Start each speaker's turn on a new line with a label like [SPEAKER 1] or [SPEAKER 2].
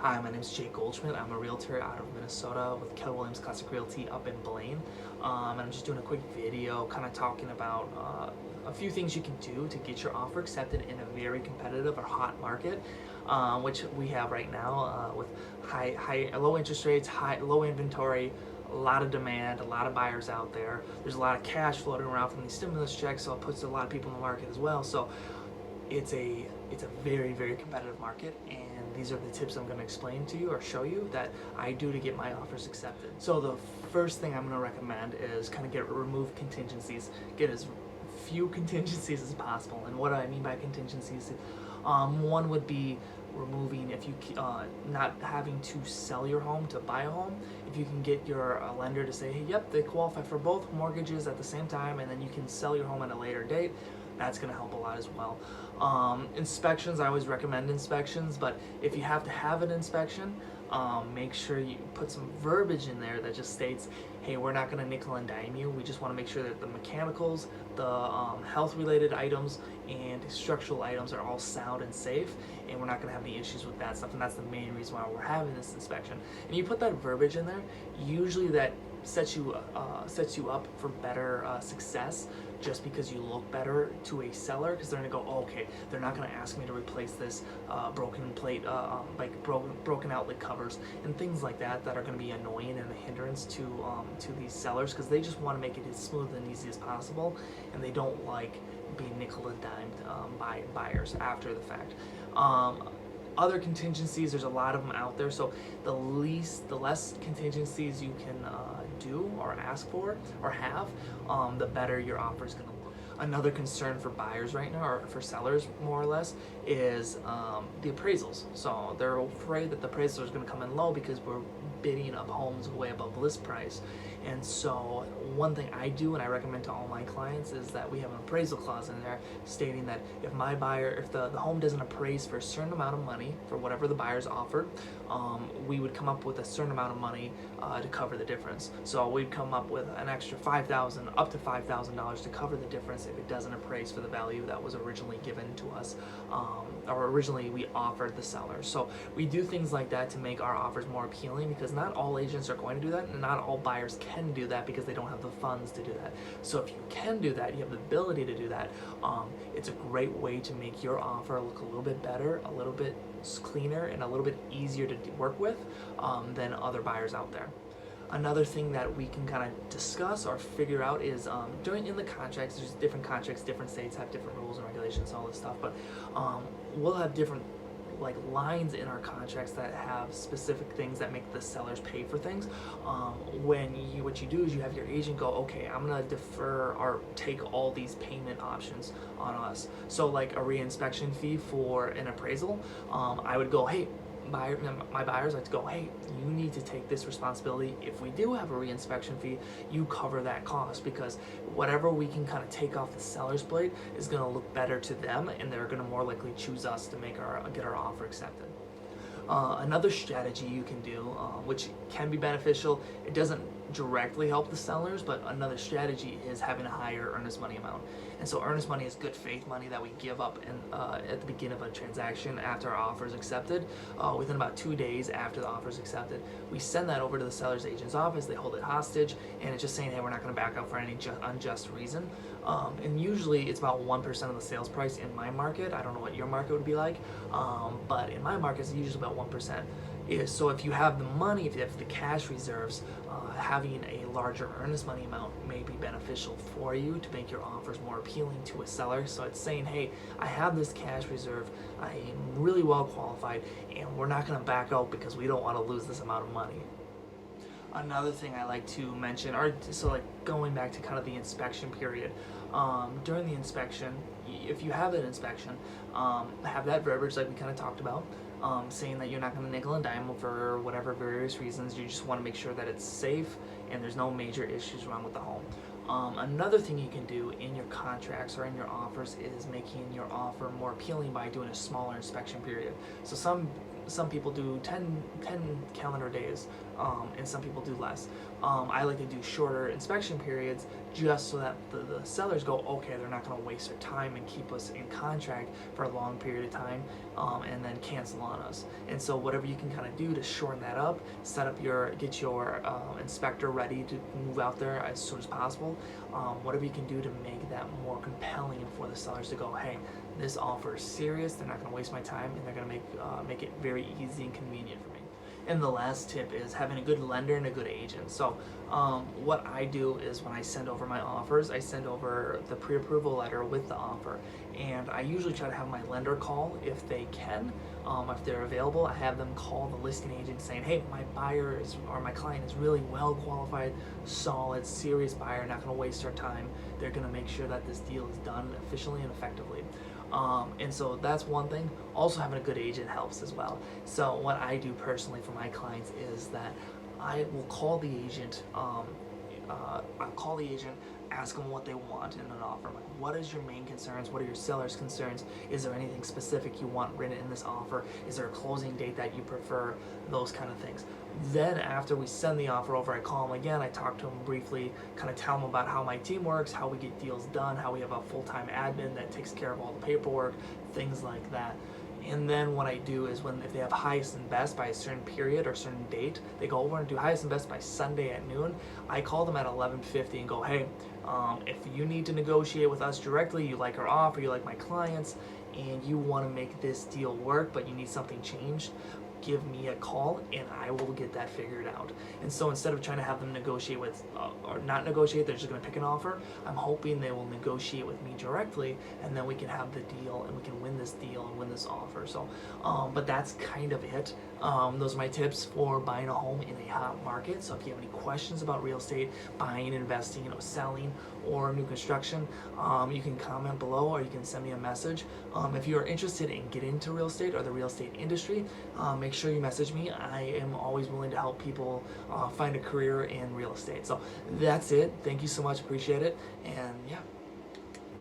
[SPEAKER 1] Hi, my name is Jake Goldschmidt. I'm a realtor out of Minnesota with Keller Williams Classic Realty up in Blaine. And I'm just doing a quick video kind of talking about a few things you can do to get your offer accepted in a very competitive or hot market, which we have right now with low interest rates, low inventory, a lot of demand, a lot of buyers out there. There's a lot of cash floating around from these stimulus checks, so it puts a lot of people in the market as well. So it's a very competitive market, and these are the tips I'm going to explain to you or show you that I do to get my offers accepted. So the first thing I'm going to recommend is kind of remove contingencies, get as few contingencies as possible. And what do I mean by contingencies? One would be removing, if you not having to sell your home to buy a home. If you can get your lender to say, hey, yep, they qualify for both mortgages at the same time, and then you can sell your home at a later date, that's going to help a lot as well. Inspections, I always recommend inspections, but if you have to have an inspection, make sure you put some verbiage in there that just states, hey, we're not going to nickel and dime you. We just want to make sure that the mechanicals, the health related items, and structural items are all sound and safe, and we're not going to have any issues with that stuff. And that's the main reason why we're having this inspection. And you put that verbiage in there, usually that sets you up for better success, just because you look better to a seller, because they're gonna go, oh, okay, they're not gonna ask me to replace this broken plate, like broken outlet covers and things like that are gonna be annoying and a hindrance to these sellers, because they just want to make it as smooth and easy as possible, and they don't like being nickel and dimed by buyers after the fact. Other contingencies, there's a lot of them out there, so the less contingencies you can do or ask for or have, the better your offer is going to look. Another concern for buyers right now, or for sellers more or less, is the appraisals. So they're afraid that the appraisal is going to come in low because we're bidding up homes way above list price. And so one thing I do and I recommend to all my clients is that we have an appraisal clause in there stating that if the home doesn't appraise for a certain amount of money for whatever the buyer's offered, we would come up with a certain amount of money to cover the difference. So we'd come up with an extra $5,000 up to $5,000 to cover the difference if it doesn't appraise for the value that was originally given to us, or originally we offered the seller. So we do things like that to make our offers more appealing, because not all agents are going to do that, and not all buyers can do that because they don't have the funds to do that. So if you can do that, you have the ability to do that, it's a great way to make your offer look a little bit better, a little bit cleaner, and a little bit easier to work with than other buyers out there. Another thing that we can kind of discuss or figure out is in the contracts, there's different contracts, different states have different rules and regulations and all this stuff, but we'll have different like lines in our contracts that have specific things that make the sellers pay for things. What you do is you have your agent go, okay, I'm gonna defer or take all these payment options on us. So like a reinspection fee for an appraisal, I would go, hey, my buyers like to go, hey, you need to take this responsibility. If we do have a reinspection fee, you cover that cost, because whatever we can kind of take off the seller's plate is going to look better to them, and they're going to more likely choose us to get our offer accepted. Another strategy you can do, which can be beneficial, it doesn't directly help the sellers, but another strategy is having a higher earnest money amount. And so earnest money is good faith money that we give up at the beginning of a transaction after our offer is accepted. Within about 2 days after the offer is accepted, we send that over to the seller's agent's office. They hold it hostage, and it's just saying, hey, we're not going to back up for any unjust reason. And usually it's about 1% of the sales price in my market. I don't know what your market would be like, but in my market it's usually about 1%. So if you have the money, if you have the cash reserves, having a larger earnest money amount may be beneficial for you to make your offers more appealing to a seller. So it's saying, hey, I have this cash reserve, I am really well qualified, and we're not going to back out because we don't want to lose this amount of money. Another thing I like to mention, going back to kind of the inspection period, during the inspection, if you have an inspection, have that verbiage like we kind of talked about, saying that you're not going to nickel and dime for whatever various reasons. You just want to make sure that it's safe and there's no major issues wrong with the home. Another thing you can do in your contracts or in your offers is making your offer more appealing by doing a smaller inspection period. So some people do 10 calendar days, and some people do less. I like to do shorter inspection periods just so that the sellers go, okay, they're not going to waste their time and keep us in contract for a long period of time, and then cancel on us. And so whatever you can kind of do to shorten that up, get your inspector ready to move out there as soon as possible. Whatever you can do to make that more compelling for the sellers to go, hey, this offer is serious, they're not going to waste my time, and they're going to make it very easy and convenient for me. And the last tip is having a good lender and a good agent. So what I do is when I send over my offers, I send over the pre-approval letter with the offer. And I usually try to have my lender call if they can. If they're available, I have them call the listing agent saying, hey, my buyer is, or my client is really well qualified, solid, serious buyer, not going to waste our time. They're going to make sure that this deal is done efficiently and effectively. And so that's one thing. Also, having a good agent helps as well. So what I do personally for my clients is that I will call the agent. I'll call the agent, ask them what they want in an offer. Like, what is your main concerns? What are your seller's concerns? Is there anything specific you want written in this offer? Is there a closing date that you prefer? Those kind of things. Then after we send the offer over, I call them again, I talk to them briefly, kind of tell them about how my team works, how we get deals done, how we have a full-time admin that takes care of all the paperwork, things like that. And then what I do is if they have highest and best by a certain period or certain date, they go, we're gonna do highest and best by Sunday at noon. I call them at 11:50 and go, hey, if you need to negotiate with us directly, you like our offer, you like my clients, and you want to make this deal work, but you need something changed, give me a call and I will get that figured out. And so instead of trying to have them negotiate with or not negotiate, they're just going to pick an offer, I'm hoping they will negotiate with me directly, and then we can have the deal and we can win this deal and win this offer. So but that's kind of it. Those are my tips for buying a home in a hot market. So if you have any questions about real estate, buying, investing, selling, or new construction, you can comment below or you can send me a message. If you are interested in getting into real estate or the real estate industry, make sure you message me. I am always willing to help people find a career in real estate. So that's it. Thank you so much. Appreciate it. And yeah.